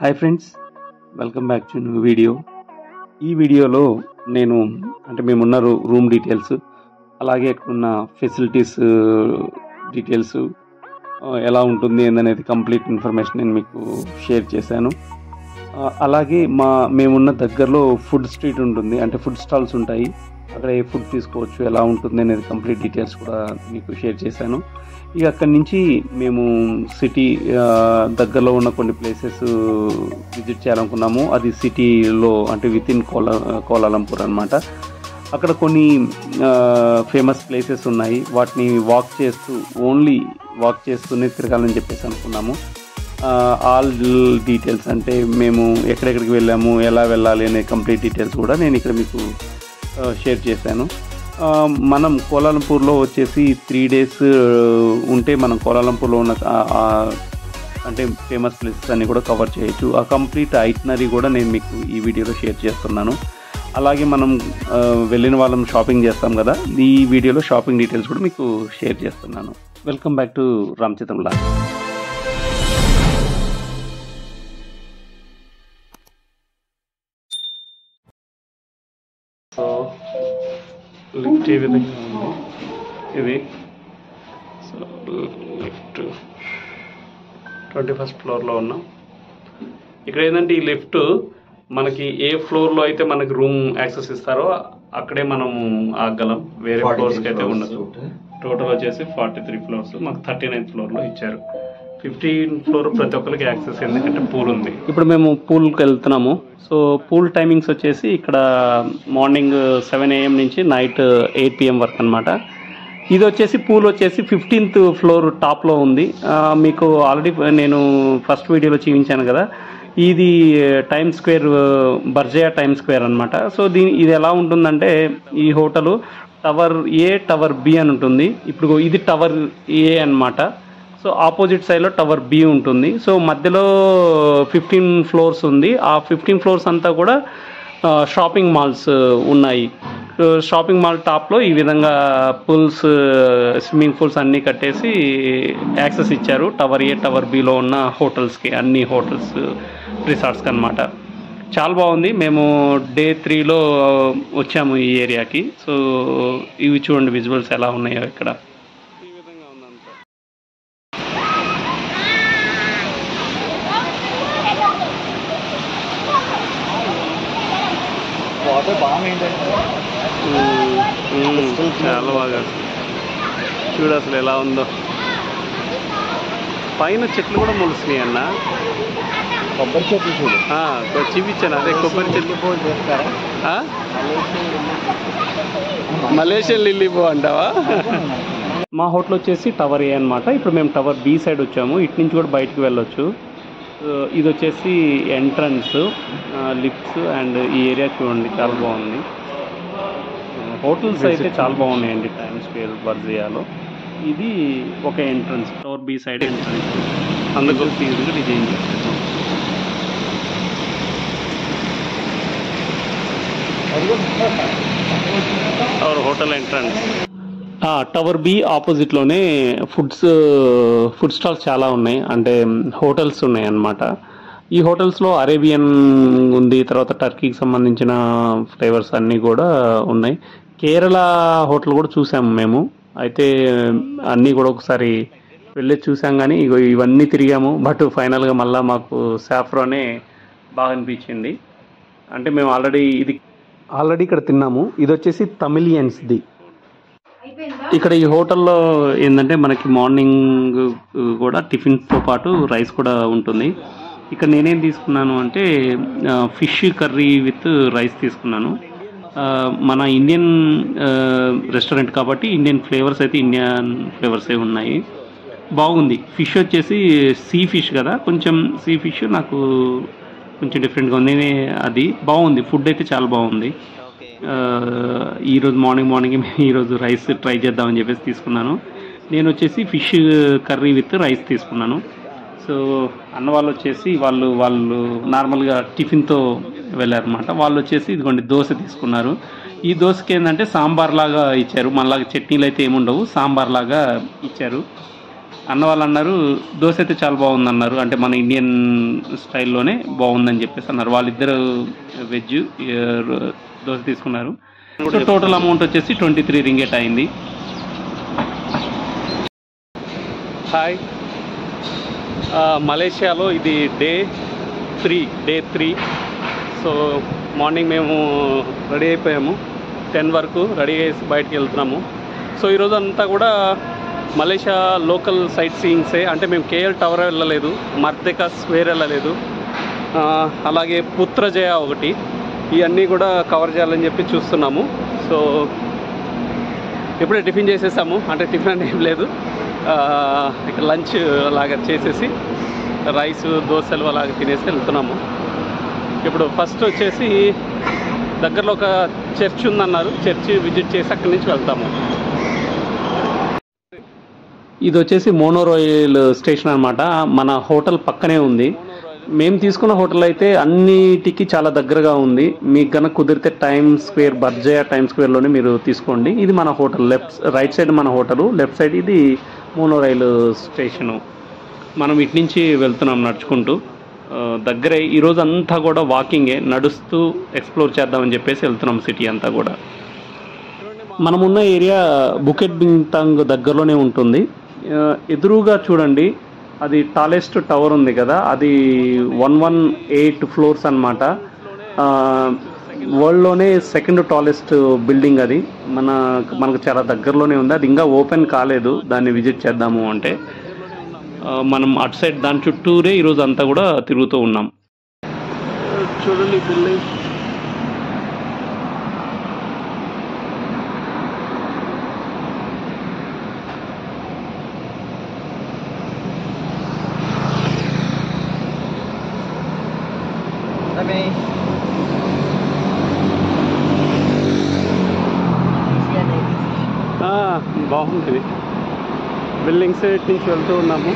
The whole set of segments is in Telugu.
Hi friends, welcome back to new video. ఈ వీడియోలో నేను మేమున్న రూమ్ డీటెయిల్స్, అలాగే ఉన్న ఫెసిలిటీస్ డీటెయిల్స్ ఎలా ఉంటుంది అనేది కంప్లీట్ ఇన్ఫర్మేషన్ నేను మీకు షేర్ చేశాను. అలాగే మేమున్న దగ్గరలో ఫుడ్ స్ట్రీట్ ఉంటుంది, ఫుడ్ స్టాల్స్ ఉంటాయి. అక్కడ ఏ ఫుడ్ తీసుకోవచ్చు, ఎలా ఉంటుంది అనేది కంప్లీట్ డీటెయిల్స్ కూడా మీకు షేర్ చేశాను. ఇక అక్కడి నుంచి మేము సిటీ దగ్గరలో ఉన్న కొన్ని ప్లేసెస్ విజిట్ చేయాలనుకున్నాము. అది సిటీలో విత్ ఇన్ కోలాలంపూర్ అనమాట. అక్కడ కొన్ని ఫేమస్ ప్లేసెస్ ఉన్నాయి. వాటిని ఓన్లీ వాక్ చేస్తూనే తిరగాలని చెప్పేసి అనుకున్నాము. ఆల్ డీటెయిల్స్ మేము ఎక్కడెక్కడికి వెళ్ళాము, ఎలా వెళ్ళాలి అనే కంప్లీట్ డీటెయిల్స్ కూడా నేను ఇక్కడ మీకు షేర్ చేశాను. మనం కోలాలంపూర్లో వచ్చేసి 3 days ఉంటే మనం కోలాలంపూర్లో ఉన్న ఫేమస్ ప్లేసెస్ అన్నీ కూడా కవర్ చేయొచ్చు. ఆ కంప్లీట్ ఐటినరీ కూడా నేను మీకు ఈ వీడియోలో షేర్ చేస్తున్నాను. అలాగే మనం వెళ్ళిన వాళ్ళం షాపింగ్ చేస్తాం కదా, ఈ వీడియోలో షాపింగ్ డీటెయిల్స్ కూడా మీకు షేర్ చేస్తున్నాను. Welcome back to Ramachitram log. So lift ఈ విధంగా ఉంది. ఇది సో లిఫ్ట్ 21st floorలో ఉన్నాం. ఇక్కడ ఏంటంటే ఈ లిఫ్ట్ మనకి ఏ ఫ్లోర్లో అయితే మనకి రూమ్ యాక్సెస్ ఇస్తారో అక్కడే మనం ఆగలం, వేరే ఫ్లోర్స్కి అయితే ఉండదు. టోటల్ వచ్చేసి 43 floors, మాకు 39th floorలో ఇచ్చారు. 15th floor ప్రతి ఒక్కరికి యాక్సెస్, ఎందుకంటే పూల్ ఉంది. ఇప్పుడు మేము పూల్కి వెళ్తున్నాము. సో పూల్ టైమింగ్స్ వచ్చేసి ఇక్కడ మార్నింగ్ 7 AM నుంచి నైట్ 8 PM వరకు అనమాట. ఇది వచ్చేసి పూల్ వచ్చేసి 15th floor టాప్లో ఉంది. మీకు ఆల్రెడీ నేను ఫస్ట్ వీడియోలో చూపించాను కదా, ఇది టైమ్ స్క్వేర్, బర్జయా టైమ్ స్క్వేర్ అనమాట. సో ఇది ఎలా ఉంటుందంటే, ఈ హోటలు టవర్ ఏ, టవర్ బి అని ఉంటుంది. ఇప్పుడు ఇది టవర్ ఏ అనమాట. సో ఆపోజిట్ సైడ్లో టవర్ బి ఉంటుంది. సో మధ్యలో 15 floors ఉంది. ఆ 15 floors అంతా కూడా షాపింగ్ మాల్స్ ఉన్నాయి. షాపింగ్ మాల్ టాప్లో ఈ విధంగా పూల్స్, స్విమ్మింగ్ పూల్స్ అన్నీ కట్టేసి యాక్సెస్ ఇచ్చారు టవర్ ఏ, టవర్ బిలో ఉన్న హోటల్స్కి, అన్ని హోటల్స్, రిసార్ట్స్కి అనమాట. చాలా బాగుంది. మేము Day 3లో వచ్చాము ఈ ఏరియాకి. సో ఇవి చూడండి విజువల్స్ ఎలా ఉన్నాయో ఇక్కడ. ఈ విధంగా ఉందంతా. చాలా బాగా చూడు అసలు ఎలా ఉందో. పైన చెట్లు కూడా మొలుస్తున్నాయి అన్న, కొబ్బరి చెట్లు చూడు. చూపించాను, అదే కొబ్బరి చెట్లు. మలేషియన్ లిల్లీ పో అంటావా? మా హోటల్ వచ్చేసి టవర్ ఏ అనమాట. ఇప్పుడు మేము టవర్ బి సైడ్ వచ్చాము. ఇటు నుంచి కూడా బయటకు వెళ్ళొచ్చు. ఇది వచ్చేసి ఎంట్రన్స్, లిఫ్ట్స్ అండ్ ఈ ఏరియా చూడండి చాలా బాగుంది. హోటల్స్ అయితే చాలా బాగున్నాయండి టైమ్ స్క్వేర్ బర్జియాలో. ఇది ఒక entrance, tower B side entrance. అందుకు ఫీజుగా డిజైన్ చేస్తాను. Tower hotel entrance. Tower B ఆపోజిట్లోనే ఫుడ్ స్టాల్స్ చాలా ఉన్నాయి, హోటల్స్ ఉన్నాయి అన్నమాట. ఈ హోటల్స్లో అరేబియన్ ఉంది, తర్వాత టర్కీకి సంబంధించిన ఫ్లేవర్స్ అన్నీ కూడా ఉన్నాయి. కేరళ హోటల్ కూడా చూసాము మేము. అయితే అన్నీ కూడా ఒకసారి వెళ్ళి చూసాం, కానీ ఇవన్నీ తిరిగాము. బట్ ఫైనల్గా మళ్ళీ మాకు సాఫ్రానే బాగా అనిపించింది. మేము ఆల్రెడీ ఇక్కడ తిన్నాము. ఇది వచ్చేసి తమిళియన్స్ది. ఇక్కడ ఈ హోటల్లో ఏంటంటే మనకి మార్నింగ్ కూడా టిఫిన్తో పాటు రైస్ కూడా ఉంటుంది. ఇక్కడ నేనేం తీసుకున్నాను అంటే ఫిష్ కర్రీ విత్ రైస్ తీసుకున్నాను. మన ఇండియన్ రెస్టారెంట్ కాబట్టి ఇండియన్ ఫ్లేవర్స్ అయితే ఇండియన్ ఫ్లేవర్సే ఉన్నాయి. బాగుంది. ఫిష్ వచ్చేసి సీ ఫిష్ కదా, కొంచెం సీ ఫిష్ నాకు కొంచెం డిఫరెంట్గా ఉంది. అది బాగుంది. ఫుడ్ అయితే చాలా బాగుంది. ఈరోజు మార్నింగ్ ఈరోజు రైస్ ట్రై చేద్దామని చెప్పేసి తీసుకున్నాను. నేను వచ్చేసి ఫిష్ కర్రీ విత్ రైస్ తీసుకున్నాను. సో అన్న వాళ్ళు వచ్చేసి వాళ్ళు నార్మల్గా టిఫిన్తో వెళ్ళారనమాట. వాళ్ళు వచ్చేసి ఇదిగోండి దోశ తీసుకున్నారు. ఈ దోశకి ఏంటంటే సాంబార్ లాగా ఇచ్చారు, మనలాగా చట్నీలు అయితే ఏముండవు, సాంబార్ లాగా ఇచ్చారు. అన్న వాళ్ళు అన్నారు దోశ అయితే చాలా బాగుంది అన్నారు. అంటే మన ఇండియన్ స్టైల్లోనే బాగుందని చెప్పేసి అన్నారు. వాళ్ళిద్దరు వెజ్ దోశ తీసుకున్నారు. సో టోటల్ అమౌంట్ వచ్చేసి 23 రింగెట్ అయింది. హాయ్, మలేషియాలో ఇది డే 3. సో మార్నింగ్ మేము రెడీ అయిపోయాము, 10 వరకు రెడీ చేసి బయటికి వెళ్తున్నాము. సో ఈరోజు అంతా కూడా మలేషియా లోకల్ సైట్ సీయింగ్సే. అంటే మేము కేఎల్ టవర్ వెళ్ళలేదు, మర్దేకా స్క్వేర్ వెళ్ళలేదు, అలాగే పుత్రజయ ఒకటి, ఇవన్నీ కూడా కవర్ చేయాలని చెప్పి చూస్తున్నాము. సో ఇప్పుడే టిఫిన్ చేసేసాము. అంటే టిఫిన్ అంటే ఏం లేదు, ఇక్కడ లంచ్ అలాగా చేసేసి రైస్ దోశలు అలాగ తినేసి వెళ్తున్నాము. ఇప్పుడు ఫస్ట్ వచ్చేసి దగ్గరలో ఒక చర్చ్ ఉందన్నారు, చర్చ్ విజిట్ చేసి అక్కడి నుంచి వెళ్తాము. ఇది వచ్చేసి మోనోరాయిల్ స్టేషన్ అనమాట. మన హోటల్ పక్కనే ఉంది. మేము తీసుకున్న హోటల్ అయితే అన్నిటికీ చాలా దగ్గరగా ఉంది. మీకు కనుక కుదిరితే టైమ్ స్క్వేర్, బర్జయా టైమ్ స్క్వేర్లోనే మీరు తీసుకోండి. ఇది మన హోటల్, రైట్ సైడ్ మన హోటలు, లెఫ్ట్ సైడ్ ఇది మోనోరైల్ స్టేషను. మనం ఇటు నుంచి వెళ్తున్నాం నడుచుకుంటూ. దగ్గరే ఈరోజు అంతా కూడా వాకింగే, నడుస్తూ ఎక్స్ప్లోర్ చేద్దామని చెప్పేసి వెళ్తున్నాం సిటీ అంతా కూడా. మనమున్న ఏరియా బుకెట్ బింతాంగ్ దగ్గరలోనే ఉంటుంది. ఎదురుగా చూడండి, అది టాలెస్ట్ టవర్ ఉంది కదా, అది 118 ఫ్లోర్స్ అనమాట. వరల్డ్లోనే సెకండ్ టాలెస్ట్ బిల్డింగ్ అది. మనకు చాలా దగ్గరలోనే ఉంది. అది ఇంకా ఓపెన్ కాలేదు, దాన్ని విజిట్ చేద్దాము అంటే. మనం అటు సైడ్ దాని చుట్టూరే ఈరోజు అంతా కూడా తిరుగుతూ ఉన్నాం. చూడండి బిల్డింగ్. బాగుంటుంది బిల్డింగ్స్. ఇటు నుంచి వెళ్తూ ఉన్నాము.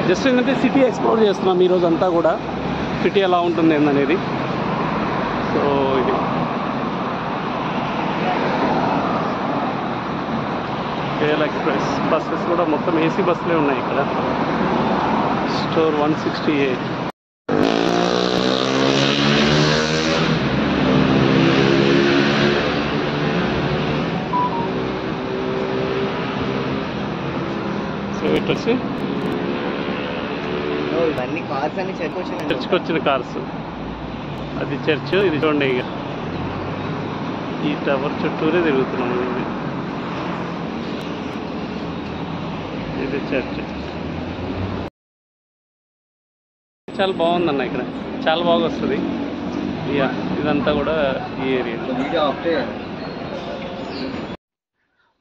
జస్ట్ ఏంటంటే సిటీ ఎక్స్ప్లోర్ చేస్తున్నాం ఈరోజు అంతా కూడా, సిటీ ఎలా ఉంటుంది ఏందనేది. సో ఇది కేఎల్ ఎక్స్ప్రెస్ బస్సెస్ కూడా మొత్తం ఏసీ బస్సులే ఉన్నాయి ఇక్కడ. స్టోర్ 168. వచ్చి చర్చ్కి వచ్చిన కార్స్. అది చర్చ్, ఇది చూడండి. ఇక ఈ టవర్ చుట్టూరే తిరుగుతున్నాము. ఇది చర్చ్. చాలా బాగుందన్న, ఇక్కడ చాలా బాగా వస్తుంది. ఇదంతా కూడా ఈ ఏరియా.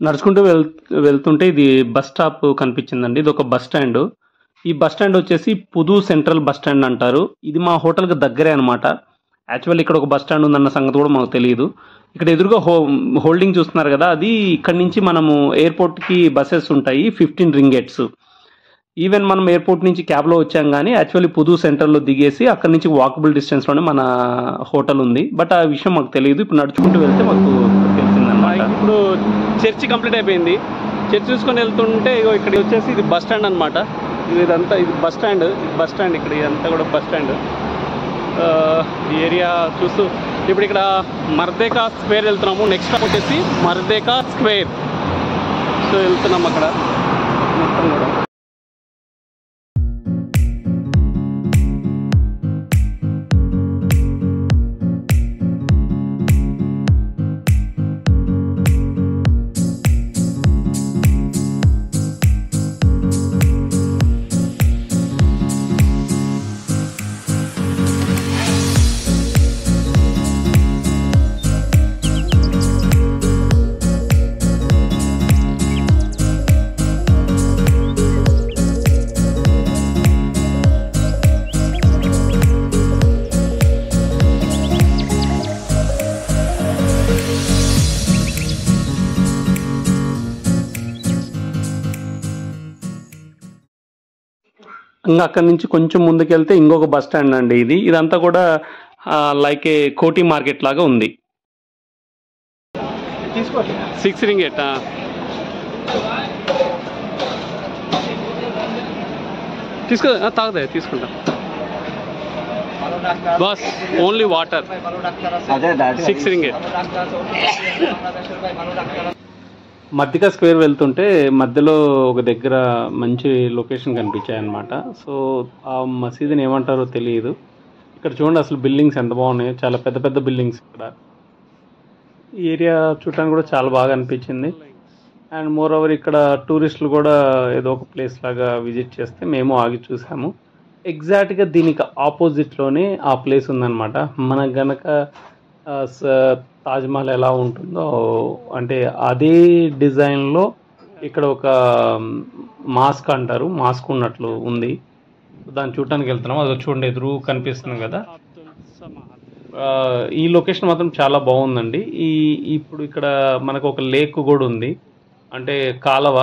నడుచుకుంటూ వెళ్తుంటే ఇది బస్ స్టాప్ కనిపించిందండి. ఇది ఒక బస్ స్టాండ్. ఈ బస్ స్టాండ్ వచ్చేసి పుదు సెంట్రల్ బస్ స్టాండ్ అంటారు. ఇది మా హోటల్కి దగ్గరే అనమాట. యాక్చువల్ ఇక్కడ ఒక బస్ స్టాండ్ ఉందన్న సంగతి కూడా మాకు తెలియదు. ఇక్కడ ఎదురుగా హోల్డింగ్ చూస్తున్నారు కదా, అది ఇక్కడ నుంచి మనము ఎయిర్పోర్ట్కి బస్సెస్ ఉంటాయి, 15 రింగెట్స్. ఈవెన్ మనం ఎయిర్పోర్ట్ నుంచి క్యాబ్లో వచ్చాం, కానీ యాక్చువల్లీ పుదు సెంటర్లో దిగేసి అక్కడ నుంచి వాకబుల్ డిస్టెన్స్లోనే మన హోటల్ ఉంది. బట్ ఆ విషయం మాకు తెలియదు. ఇప్పుడు నడుచుకుంటూ వెళ్తే మాకు తెలిసిందన్నమాట. ఇప్పుడు చర్చి కంప్లీట్ అయిపోయింది. చర్చ్ చూసుకొని వెళ్తుంటే ఇక్కడ వచ్చేసి ఇది బస్ స్టాండ్ అనమాట. ఇదంతా ఇది బస్ స్టాండ్ ఇక్కడ ఇదంతా కూడా బస్ స్టాండ్. ఈ ఏరియా చూస్తూ ఇప్పుడు ఇక్కడ మర్దేకా స్క్వేర్ వెళ్తున్నాము. నెక్స్ట్ వచ్చేసి మర్దేకా స్క్వేర్. సో వెళ్తున్నాం అక్కడ మొత్తం కూడా. ఇంకా అక్కడి నుంచి కొంచెం ముందుకెళ్తే ఇంకొక బస్ స్టాండ్ అండి. ఇదంతా కూడా లైక్ ఏ కోటి మార్కెట్ లాగా ఉంది. 6 రింగెట్. తీసుకో తాగదే తీసుకుంటా బస్ ఓన్లీ వాటర్ అదే దాటి 6 రింగిట్. మధ్యక స్క్వేర్ వెళ్తుంటే మధ్యలో ఒక దగ్గర మంచి లొకేషన్ కనిపించాయి అన్నమాట. సో ఆ మసీదుని ఏమంటారో తెలియదు. ఇక్కడ చూడండి అసలు బిల్డింగ్స్ ఎంత బాగున్నాయో, చాలా పెద్ద పెద్ద బిల్డింగ్స్ ఇక్కడ. ఈ ఏరియా చూడటానికి కూడా చాలా బాగా అనిపించింది. అండ్ మోర్ ఓవర్ ఇక్కడ టూరిస్టులు కూడా ఏదో ఒక ప్లేస్ లాగా విజిట్ చేస్తే మేము ఆగి చూసాము. ఎగ్జాక్ట్గా దీనికి ఆపోజిట్లోనే ఆ ప్లేస్ ఉందన్నమాట. మనకు గనక తాజ్మహల్ ఎలా ఉంటుందో అంటే అదే డిజైన్లో ఇక్కడ ఒక మాస్క్ అంటారు, మాస్క్ ఉన్నట్లు ఉంది. దాన్ని చూడటానికి వెళ్తున్నాం. అది చూడండి ఎదురు కనిపిస్తుంది కదా. ఈ లొకేషన్ మాత్రం చాలా బాగుందండి. ఇప్పుడు ఇక్కడ మనకు ఒక లేక్ కూడా ఉంది, అంటే కాలవ,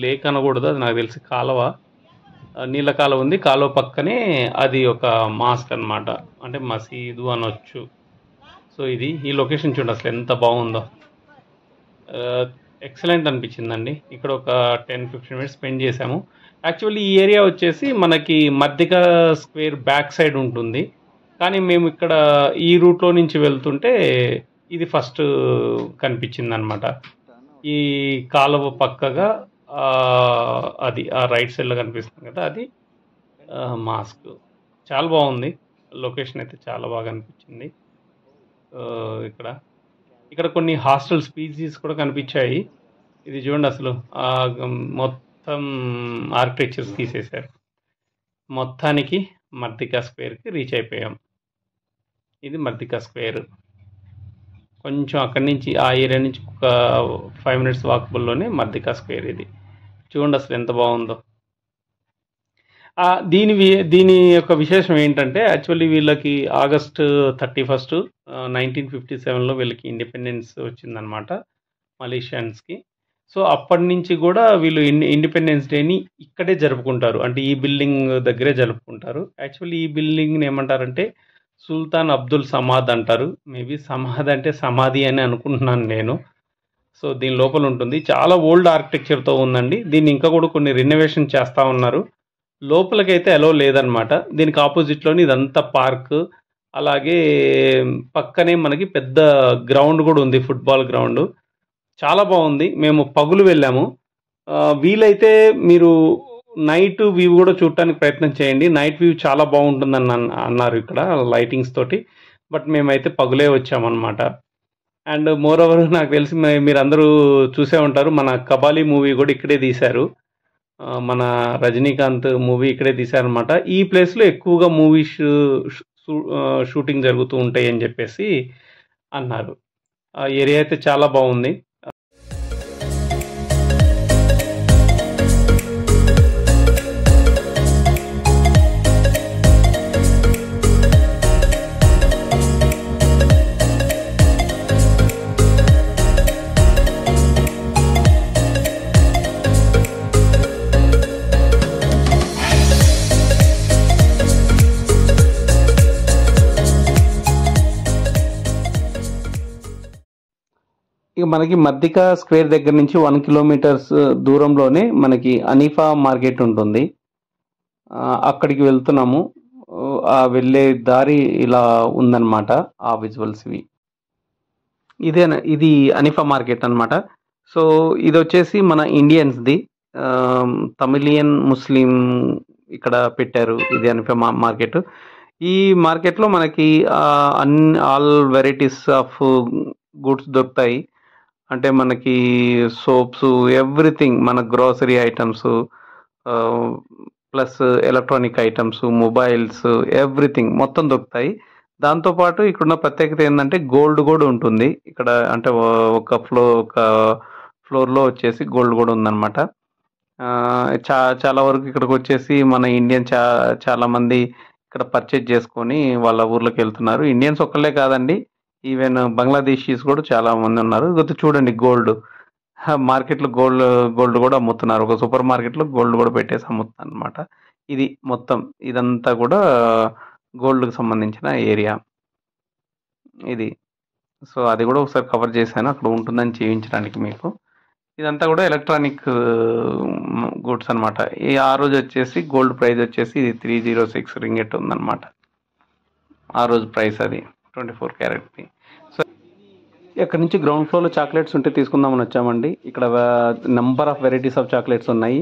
లేక్ అనకూడదు అది నాకు తెలిసి కాలవ, నీళ్ళ కాలువ ఉంది. కాలువ పక్కనే అది ఒక మాస్క్ అన్నమాట, అంటే మసీదు అనొచ్చు. సో ఇది ఈ లొకేషన్ చూడండి అసలు ఎంత బాగుందో, ఎక్సలెంట్ అనిపించిందండి. ఇక్కడ ఒక 10-15 మినిట్స్ స్పెండ్ చేసాము. యాక్చువల్లీ ఈ ఏరియా వచ్చేసి మనకి మధ్యక స్క్వేర్ బ్యాక్ సైడ్ ఉంటుంది, కానీ మేము ఇక్కడ ఈ రూట్లో నుంచి వెళ్తుంటే ఇది ఫస్ట్ కనిపించింది అనమాట. ఈ కాలువ పక్కగా అది ఆ రైట్ సైడ్లో కనిపిస్తుంది కదా, అది మాస్క్. చాలా బాగుంది లొకేషన్, అయితే చాలా బాగా అనిపించింది. ఇక్కడ ఇక్కడ కొన్ని హాస్టల్ స్పీసీస్ కూడా కనిపించాయి. ఇది చూడండి అసలు మొత్తం ఆర్కిటెక్చర్స్ తీసేశారు. మొత్తానికి మర్దికా స్క్వేర్కి రీచ్ అయిపోయాం. ఇది మర్దికా స్క్వేర్. కొంచెం అక్కడి నుంచి ఆ ఏరియా నుంచి ఒక 5 మినిట్స్ వాకబుల్లోనే మర్దికా స్క్వేర్. ఇది చూడండి అసలు ఎంత బాగుందో. దీని యొక్క విశేషం ఏంటంటే యాక్చువల్లీ వీళ్ళకి ఆగస్టు 31 1957లో వీళ్ళకి ఇండిపెండెన్స్ వచ్చిందనమాట మలేషియన్స్కి. సో అప్పటి నుంచి కూడా వీళ్ళు ఇండిపెండెన్స్ డేని ఇక్కడే జరుపుకుంటారు, అంటే ఈ బిల్డింగ్ దగ్గరే జరుపుకుంటారు. యాక్చువల్లీ ఈ బిల్డింగ్ని ఏమంటారంటే సుల్తాన్ అబ్దుల్ సమాద్ అంటారు. మేబీ సమాద్ అంటే సమాధి అని అనుకుంటున్నాను నేను. సో దీని లోపల ఉంటుంది, చాలా ఓల్డ్ ఆర్కిటెక్చర్తో ఉందండి. దీన్ని ఇంకా కూడా కొన్ని రెనోవేషన్ చేస్తూ ఉన్నారు. లోపలికైతే అలో లేదనమాట. దీనికి ఆపోజిట్లోని ఇదంతా పార్క్, అలాగే పక్కనే మనకి పెద్ద గ్రౌండ్ కూడా ఉంది, ఫుట్బాల్ గ్రౌండ్. చాలా బాగుంది. మేము పగులు వెళ్ళాము. వీలైతే మీరు నైట్ వ్యూ కూడా చూడటానికి ప్రయత్నం చేయండి. నైట్ వ్యూ చాలా బాగుంటుందని అన్నారు ఇక్కడ లైటింగ్స్ తోటి. బట్ మేమైతే పగులే వచ్చామన్నమాట. అండ్ మోర్ ఓవర్ నాకు తెలిసి మీరందరూ చూసే ఉంటారు, మన కబాలీ మూవీ కూడా ఇక్కడే తీశారు. మన రజనీకాంత్ మూవీ ఇక్కడే తీశారనమాట. ఈ ప్లేస్లో ఎక్కువగా మూవీస్ షూటింగ్ జరుగుతూ ఉంటాయి అని చెప్పేసి అన్నారు. ఆ ఏరియా అయితే చాలా బాగుంది. ఇక మనకి మర్దికా స్క్వేర్ దగ్గర నుంచి 1 కిలోమీటర్స్ దూరంలోనే మనకి అనీఫా మార్కెట్ ఉంటుంది. అక్కడికి వెళ్తున్నాము. ఆ వెళ్ళే దారి ఇలా ఉందన్నమాట. ఆ విజువల్స్ ఇవి. ఇది అనీఫా మార్కెట్ అన్నమాట. సో ఇది వచ్చేసి మన ఇండియన్స్ది, తమిళియన్ ముస్లిం ఇక్కడ పెట్టారు. ఇది అనీఫా మార్కెట్. ఈ మార్కెట్లో మనకి ఆల్ వెరైటీస్ ఆఫ్ గుడ్స్ దొరుకుతాయి. అంటే మనకి సోప్స్, ఎవ్రీథింగ్, మన grocery items, plus electronic items, mobiles, everything మొత్తం దొరుకుతాయి. దాంతోపాటు ఇక్కడున్న ప్రత్యేకత ఏంటంటే గోల్డ్ కూడా ఉంటుంది ఇక్కడ. అంటే ఒక ఫ్లోర్లో వచ్చేసి గోల్డ్ కూడా ఉందన్నమాట. చాలా వరకు ఇక్కడికి వచ్చేసి మన ఇండియన్ చాలామంది ఇక్కడ పర్చేజ్ చేసుకొని వాళ్ళ ఊర్లోకి వెళ్తున్నారు. ఇండియన్స్ ఒక్కళ్ళే కాదండి, ఈవెన్ బంగ్లాదేశీస్ కూడా చాలా మంది ఉన్నారు. చూడండి గోల్డ్ మార్కెట్లో గోల్డ్ కూడా అమ్ముతున్నారు. ఒక సూపర్ మార్కెట్లో గోల్డ్ కూడా పెట్టేసి అమ్ముతున్నారు అనమాట. ఇది మొత్తం ఇదంతా కూడా గోల్డ్కి సంబంధించిన ఏరియా ఇది. సో అది కూడా ఒకసారి కవర్ చేశాను, అక్కడ ఉంటుందని చూపించడానికి మీకు. ఇదంతా కూడా ఎలక్ట్రానిక్ గూడ్స్ అనమాట. ఆ రోజు వచ్చేసి గోల్డ్ ప్రైస్ వచ్చేసి ఇది 306 రింగెట్ ఉందన్నమాట. ఆ రోజు ప్రైస్ అది 24 క్యారెట్ది. సో ఇక్కడ నుంచి గ్రౌండ్ ఫ్లోర్లో చాక్లెట్స్ ఉంటే తీసుకుందామని వచ్చామండి. ఇక్కడ number of varieties of chocolates ఉన్నాయి.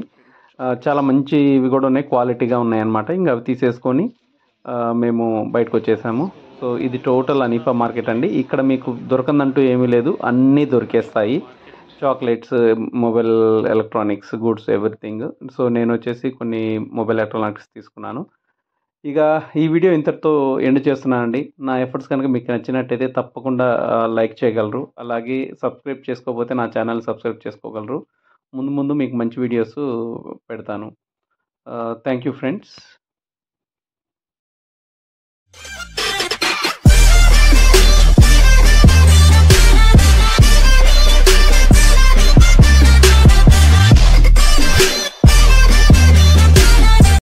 చాలా మంచి ఇవి కూడా ఉన్నాయి, క్వాలిటీగా ఉన్నాయి అన్నమాట. ఇంకా అవి తీసేసుకొని మేము బయటకు వచ్చేసాము. సో ఇది టోటల్ అనీఫా మార్కెట్ అండి. ఇక్కడ మీకు దొరకందంటూ ఏమీ లేదు, అన్నీ దొరికేస్తాయి. Chocolates, mobile electronics goods, everything. So నేను వచ్చేసి కొన్ని మొబైల్ ఎలక్ట్రానిక్స్ తీసుకున్నాను. ఇక ఈ వీడియో ఇంతటితో ఎండ్ చేస్తున్నానండి. నా ఎఫర్ట్స్ కనుక మీకు నచ్చినట్టయితే తప్పకుండా లైక్ చేయగలరు. అలాగే సబ్స్క్రైబ్ చేసుకోకపోతే నా ఛానల్ సబ్స్క్రైబ్ చేసుకోగలరు. ముందు ముందు మీకు మంచి వీడియోస్ పెడతాను. Thank you friends.